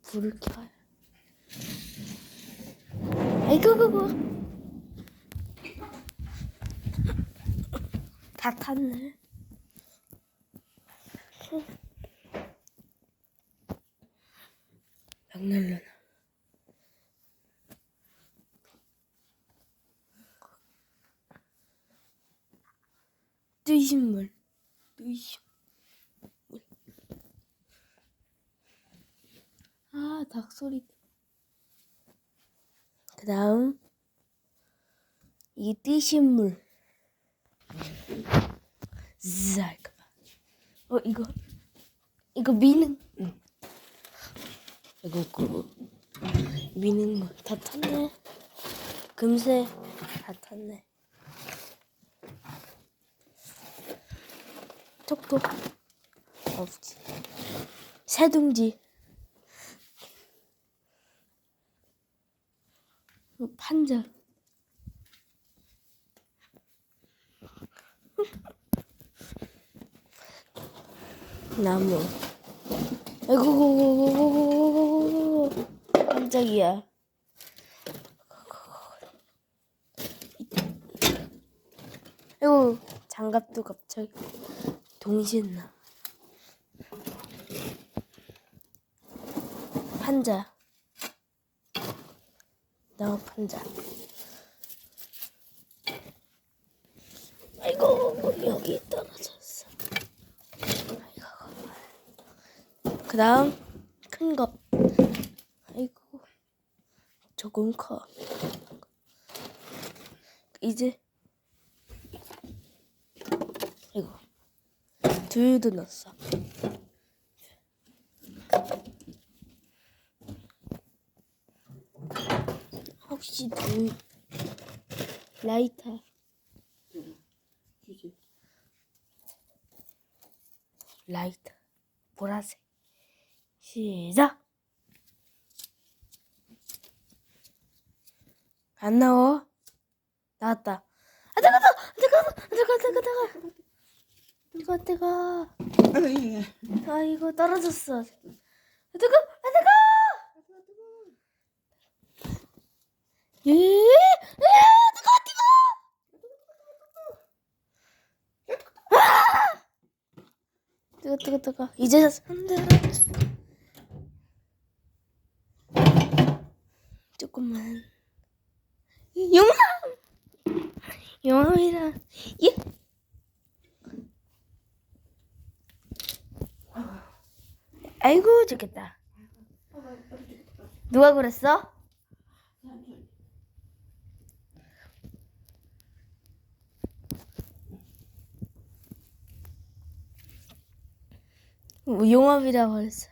불을 켜요. 아이고 그거 다 탔네. 양날려나. 뜨신물. 아, 닭소리. 그 다음 이 뜨신물. 잠깐만. 이거 미는. 이거 미는 거 다 탔네. 금세 다 탔네. 톡톡 없지. 새둥지. 판자. 나무. 아이고 깜짝이야. 아이고 장갑도 갑자기 동시에 나. 판자. 나무 판자. 아이고 여기 떨어졌어. 아이고. 그 다음 큰 거. 아이고 조금 커. 이제 아이고 두유도 넣었어. 혹시 두유 라이터. 라이터 보라색. 시작. 안 나와. 나왔다. 아 뜨거. 아이고 떨어졌어. 뜨거. 뜨거. 이제 손들어. 조금만. 용암이라. 예. 아이고 죽겠다. 누가 그랬어? 용암이라고 그랬어.